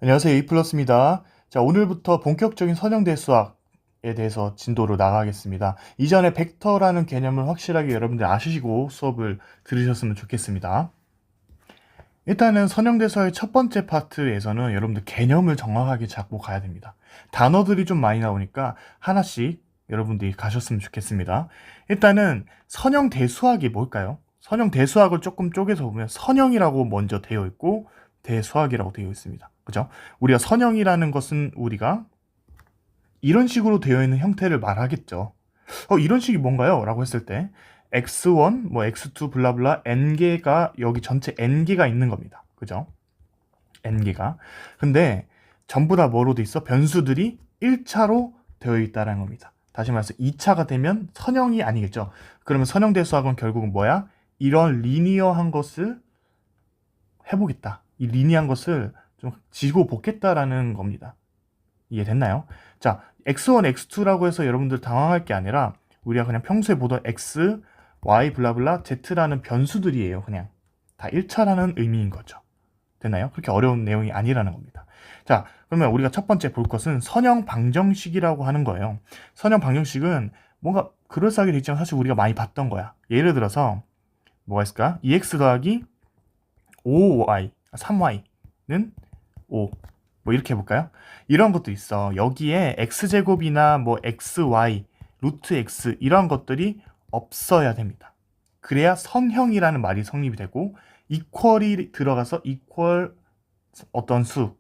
안녕하세요. 에이플러스입니다. 자, 오늘부터 본격적인 선형대 수학에 대해서 진도로 나가겠습니다. 이전에 벡터라는 개념을 확실하게 여러분들 아시고 수업을 들으셨으면 좋겠습니다. 일단은 선형대 수학의 첫 번째 파트에서는 여러분들 개념을 정확하게 잡고 가야 됩니다. 단어들이 좀 많이 나오니까 하나씩 여러분들이 가셨으면 좋겠습니다. 일단은 선형대 수학이 뭘까요? 선형대 수학을 조금 쪼개서 보면 선형이라고 먼저 되어 있고 대수학이라고 되어 있습니다. 그죠? 우리가 선형이라는 것은 우리가 이런 식으로 되어 있는 형태를 말하겠죠. 이런 식이 뭔가요? 라고 했을 때 x1, 뭐 x2 블라블라 n개가 여기 전체 n개가 있는 겁니다. 그죠? n개가. 근데 전부 다 뭐로 돼 있어? 변수들이 1차로 되어 있다는 겁니다. 다시 말해서 2차가 되면 선형이 아니겠죠. 그러면 선형대수학은 결국은 뭐야? 이런 리니어한 것을 해보겠다. 이 리니어한 것을 좀 지고 볶겠다라는 겁니다. 이해됐나요? 자, x1, x2라고 해서 여러분들 당황할 게 아니라 우리가 그냥 평소에 보던 x, y, 블라블라, z라는 변수들이에요. 그냥 다 1차라는 의미인 거죠. 됐나요? 그렇게 어려운 내용이 아니라는 겁니다. 자, 그러면 우리가 첫 번째 볼 것은 선형 방정식이라고 하는 거예요. 선형 방정식은 뭔가 그럴싸하게 되지만 사실 우리가 많이 봤던 거야. 예를 들어서 뭐가 있을까? 2x 더하기 5y, 3y는 5. 뭐 이렇게 해볼까요? 이런 것도 있어. 여기에 x제곱이나 뭐 xy, 루트 x 이런 것들이 없어야 됩니다. 그래야 선형이라는 말이 성립이 되고 이퀄이 들어가서 이퀄 어떤 수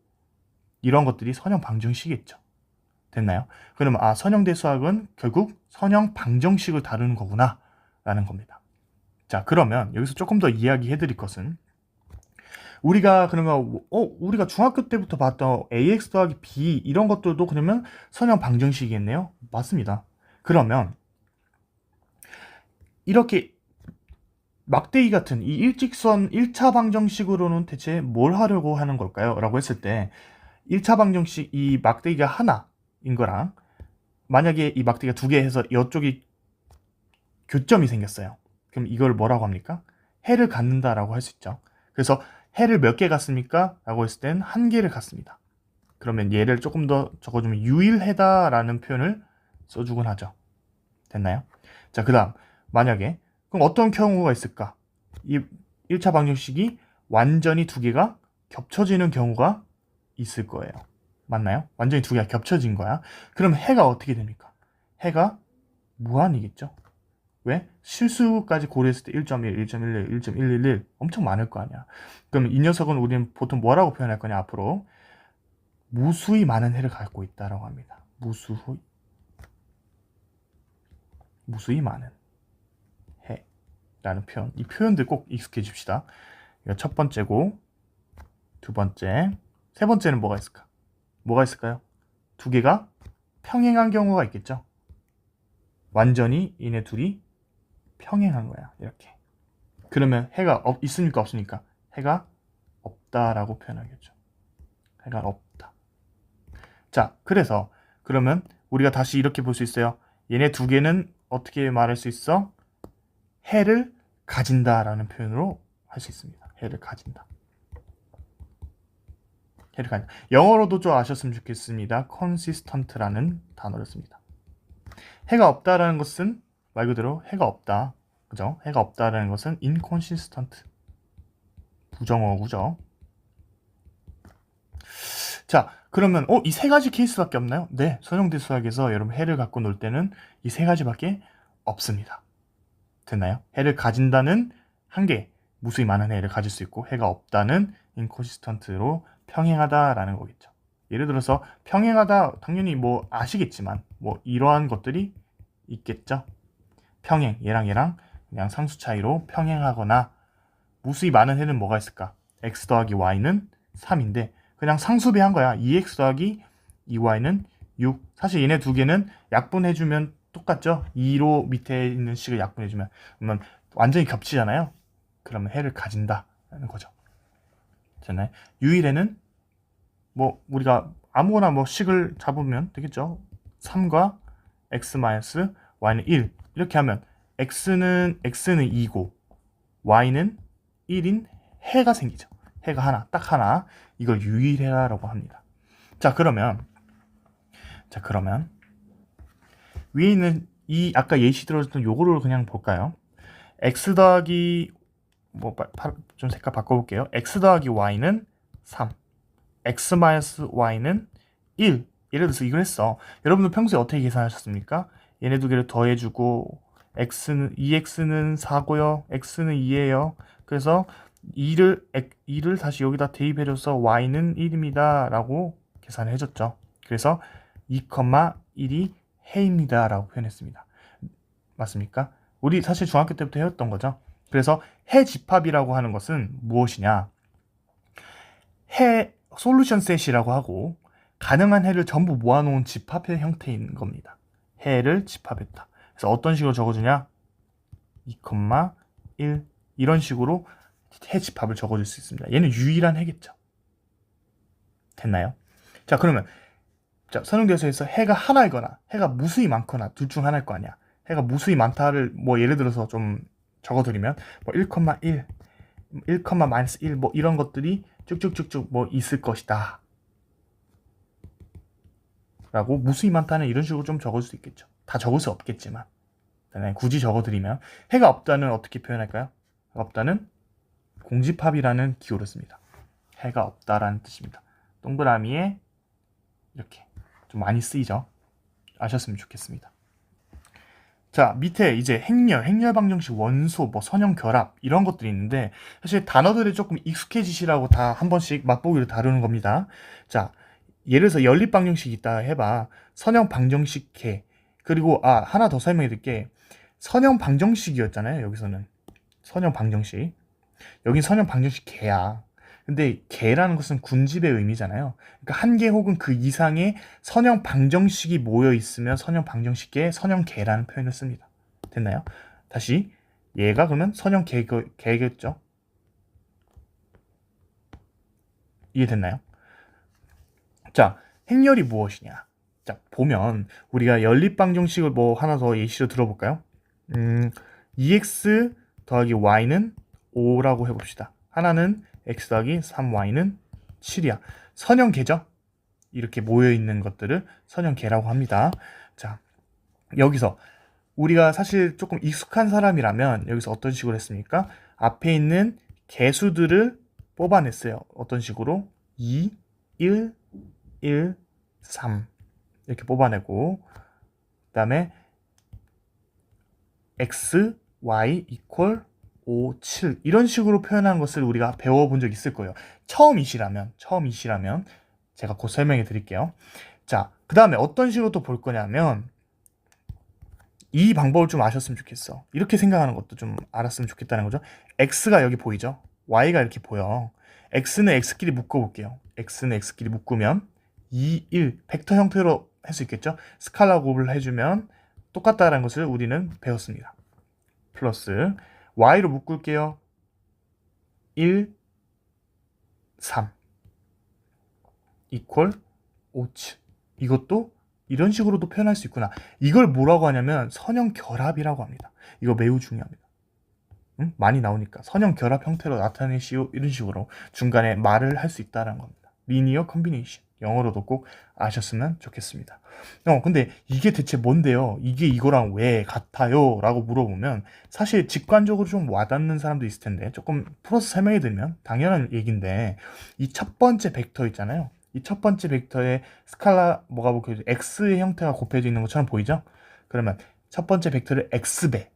이런 것들이 선형 방정식이겠죠. 됐나요? 그러면 선형대 수학은 결국 선형 방정식을 다루는 거구나 라는 겁니다. 자, 그러면 여기서 조금 더 이야기해 드릴 것은 우리가 그러면 우리가 중학교 때부터 봤던 ax 더하기 b 이런 것들도 그러면 선형 방정식이겠네요. 맞습니다. 그러면 이렇게 막대기 같은 이 일직선 1차 방정식으로는 대체 뭘 하려고 하는 걸까요? 라고 했을 때 1차 방정식 이 막대기가 하나인 거랑 만약에 이 막대기가 두 개 해서 이쪽이 교점이 생겼어요. 그럼 이걸 뭐라고 합니까? 해를 갖는다라고 할 수 있죠. 그래서 해를 몇 개 갖습니까? 라고 했을 땐 한 개를 갖습니다. 그러면 얘를 조금 더 적어주면 유일해다라는 표현을 써주곤 하죠. 됐나요? 자, 그 다음 만약에 그럼 어떤 경우가 있을까? 이 1차 방정식이 완전히 두 개가 겹쳐지는 경우가 있을 거예요. 맞나요? 완전히 두 개가 겹쳐진 거야. 그럼 해가 어떻게 됩니까? 해가 무한이겠죠? 왜? 실수까지 고려했을 때 1.1, 1.11, 1.111 엄청 많을 거 아니야. 그럼 이 녀석은 우리는 보통 뭐라고 표현할 거냐 앞으로? 무수히 많은 해를 갖고 있다라고 합니다. 무수히 많은 해라는 표현. 이 표현들 꼭 익숙해집시다. 이거 첫 번째고 두 번째, 세 번째는 뭐가 있을까? 뭐가 있을까요? 두 개가 평행한 경우가 있겠죠. 완전히 얘네 둘이 평행한 거야. 이렇게. 그러면 해가 있습니까? 없습니까? 해가 없다라고 표현하겠죠. 해가 없다. 자, 그래서 그러면 우리가 다시 이렇게 볼 수 있어요. 얘네 두 개는 어떻게 말할 수 있어? 해를 가진다라는 표현으로 할 수 있습니다. 해를 가진다. 해를 가진다. 영어로도 좀 아셨으면 좋겠습니다. consistent라는 단어를 씁니다. 해가 없다라는 것은 말 그대로 해가 없다. 그죠? 해가 없다라는 것은 inconsistent. 부정어구죠. 자, 그러면 이 세 가지 케이스밖에 없나요? 네, 선형대 수학에서 여러분 해를 갖고 놀 때는 이 세 가지밖에 없습니다. 됐나요? 해를 가진다는 한 개, 무수히 많은 해를 가질 수 있고 해가 없다는 inconsistent로 평행하다라는 거겠죠. 예를 들어서 평행하다 당연히 뭐 아시겠지만 뭐 이러한 것들이 있겠죠. 평행, 얘랑 그냥 상수 차이로 평행하거나 무수히 많은 해는 뭐가 있을까? x 더하기 y는 3인데 그냥 상수배한 거야. 2x 더하기 2y는 6. 사실 얘네 두 개는 약분해주면 똑같죠? 2로 밑에 있는 식을 약분해주면 그러면 완전히 겹치잖아요. 그러면 해를 가진다라는 거죠. 잖아요. 유일해는 뭐 우리가 아무거나 뭐 식을 잡으면 되겠죠. 3과 x-y는 1 이렇게 하면 x는 2고 y는 1인 해가 생기죠. 해가 하나, 딱 하나. 이걸 유일해라라고 합니다. 자, 그러면 위에 있는 이 아까 예시 들어줬던 요거를 그냥 볼까요? x 더하기 좀 색깔 바꿔볼게요. x 더하기 y는 3, x 마이너스 y는 1. 예를 들어서 이걸 했어. 여러분들 평소에 어떻게 계산하셨습니까? 얘네 두 개를 더해주고 x는 2x는 4고요. x는 2예요. 그래서 2를 다시 여기다 대입해줘서 y는 1입니다. 라고 계산을 해줬죠. 그래서 2,1이 해입니다. 라고 표현했습니다. 맞습니까? 우리 사실 중학교 때부터 해왔던 거죠. 그래서 해 집합이라고 하는 것은 무엇이냐? 해 솔루션 셋이라고 하고 가능한 해를 전부 모아놓은 집합의 형태인 겁니다. 해를 집합했다. 그래서 어떤 식으로 적어주냐? 2,1 이런 식으로 해 집합을 적어줄 수 있습니다. 얘는 유일한 해겠죠. 됐나요? 자, 그러면 선형대수에서 해가 하나이거나 해가 무수히 많거나 둘 중 하나일 거 아니야. 해가 무수히 많다를 예를 들어서 좀 적어드리면 1,1, 1,-1 이런 것들이 쭉쭉쭉쭉 있을 것이다. 라고 무수히 많다는 이런 식으로 좀 적을 수 있겠죠. 다 적을 수 없겠지만 굳이 적어드리면 해가 없다는 어떻게 표현할까요? 해가 없다는 공집합이라는 기호를 씁니다. 해가 없다라는 뜻입니다. 동그라미에 이렇게 좀 많이 쓰이죠. 아셨으면 좋겠습니다. 자, 밑에 이제 행렬 방정식, 원소, 선형 결합 이런 것들이 있는데 사실 단어들이 조금 익숙해지시라고 다 한 번씩 맛보기로 다루는 겁니다. 자, 예를 들어서 연립 방정식 있다 해봐. 선형 방정식 개. 그리고 하나 더 설명해 드릴게. 선형 방정식이었잖아요. 여기서는 선형 방정식. 여긴 선형 방정식 개야. 근데 개라는 것은 군집의 의미잖아요. 그러니까 한 개 혹은 그 이상의 선형 방정식이 모여 있으면 선형 방정식의 선형 개라는 표현을 씁니다. 됐나요? 다시 얘가 그러면 선형 개겠죠? 이해됐나요? 자, 행렬이 무엇이냐? 자, 보면 우리가 연립 방정식을 하나 더 예시로 들어볼까요? 2x 더하기 y는 5라고 해봅시다. 하나는 x 더하기 3y는 7이야. 선형계죠? 이렇게 모여있는 것들을 선형계라고 합니다. 자, 여기서 우리가 사실 조금 익숙한 사람이라면 여기서 어떤 식으로 했습니까? 앞에 있는 개수들을 뽑아냈어요. 어떤 식으로? 2, 1, 1, 3 이렇게 뽑아내고 그 다음에 x, y equal 5, 7 이런 식으로 표현하는 것을 우리가 배워본 적 있을 거예요. 처음이시라면 제가 곧 설명해 드릴게요. 자, 그 다음에 어떤 식으로 또 볼 거냐면 이 방법을 좀 아셨으면 좋겠어. 이렇게 생각하는 것도 좀 알았으면 좋겠다는 거죠. x가 여기 보이죠? y가 이렇게 보여. x는 x끼리 묶어볼게요. x는 x끼리 묶으면 2, 1 벡터 형태로 할 수 있겠죠? 스칼라 곱을 해주면 똑같다는 것을 우리는 배웠습니다. 플러스 y로 묶을게요. 1, 3 equal 5, 7 이것도 이런 식으로도 표현할 수 있구나. 이걸 뭐라고 하냐면 선형 결합이라고 합니다. 이거 매우 중요합니다. 많이 나오니까 선형 결합 형태로 나타내시오 이런 식으로 중간에 말을 할 수 있다는 겁니다. 리니어 컨비네이션 영어로도 꼭 아셨으면 좋겠습니다. 근데 이게 대체 뭔데요? 이게 이거랑 왜 같아요? 라고 물어보면 사실 직관적으로 좀 와닿는 사람도 있을 텐데 조금 풀어서 설명해 드리면 당연한 얘기인데 이 첫 번째 벡터 있잖아요. 이 첫 번째 벡터에 스칼라 x의 형태가 곱해져 있는 것처럼 보이죠? 그러면 첫 번째 벡터를 x배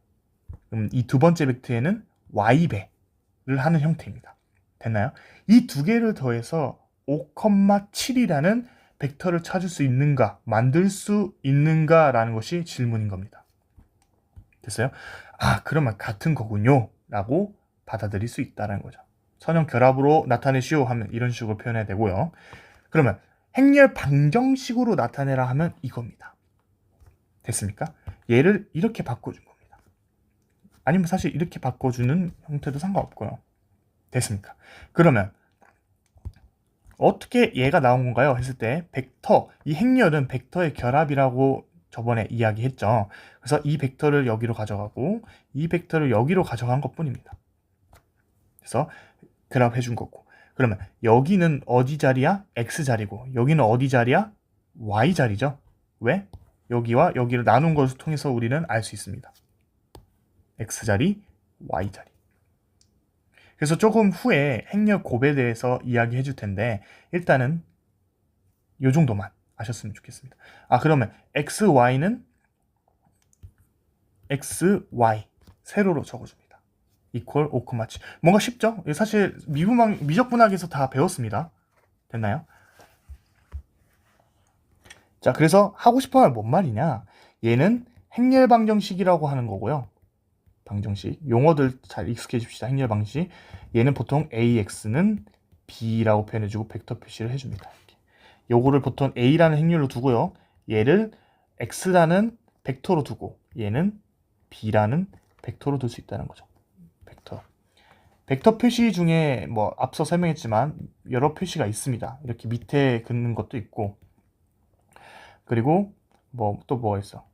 그럼 이 두 번째 벡터에는 y배를 하는 형태입니다. 됐나요? 이 두 개를 더해서 5,7이라는 벡터를 찾을 수 있는가, 만들 수 있는가 라는 것이 질문인 겁니다. 됐어요? 그러면 같은 거군요 라고 받아들일 수 있다는 거죠. 선형 결합으로 나타내시오 하면 이런 식으로 표현해야 되고요. 그러면 행렬 방정식으로 나타내라 하면 이겁니다. 됐습니까? 얘를 이렇게 바꿔준 겁니다. 아니면 사실 이렇게 바꿔주는 형태도 상관없고요. 됐습니까? 그러면 어떻게 얘가 나온 건가요? 했을 때 벡터, 이 행렬은 벡터의 결합이라고 저번에 이야기했죠. 그래서 이 벡터를 여기로 가져가고 이 벡터를 여기로 가져간 것뿐입니다. 그래서 결합해 준 거고 그러면 여기는 어디 자리야? X 자리고 여기는 어디 자리야? Y 자리죠. 왜? 여기와 여기를 나눈 것을 통해서 우리는 알 수 있습니다. X 자리, Y 자리. 그래서 조금 후에 행렬 곱에 대해서 이야기해 줄 텐데 일단은 요 정도만 아셨으면 좋겠습니다. 그러면 XY는 XY 세로로 적어줍니다. equal 5,7. 뭔가 쉽죠? 사실 미적분학에서 다 배웠습니다. 됐나요? 자, 그래서 하고 싶어 하면 뭔 말이냐? 얘는 행렬 방정식이라고 하는 거고요. 방정식. 용어들 잘 익숙해집시다. 행렬 방식. 얘는 보통 AX는 B라고 표현해주고 벡터 표시를 해줍니다. 이렇게. 요거를 보통 A라는 행렬로 두고요. 얘를 X라는 벡터로 두고 얘는 B라는 벡터로 둘 수 있다는 거죠. 벡터 표시 중에 뭐 앞서 설명했지만 여러 표시가 있습니다. 이렇게 밑에 긋는 것도 있고 그리고 뭐 또 뭐가 있어?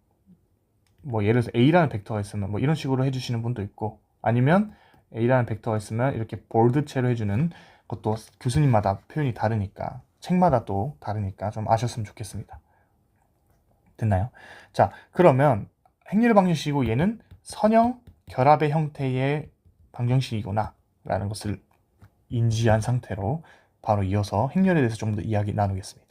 뭐 예를 들어서 A라는 벡터가 있으면 뭐 이런 식으로 해주시는 분도 있고 아니면 A라는 벡터가 있으면 이렇게 볼드체로 해주는 것도 교수님마다 표현이 다르니까 책마다 또 다르니까 좀 아셨으면 좋겠습니다. 됐나요? 자, 그러면 행렬 방정식이고 얘는 선형 결합의 형태의 방정식이구나 라는 것을 인지한 상태로 바로 이어서 행렬에 대해서 좀 더 이야기 나누겠습니다.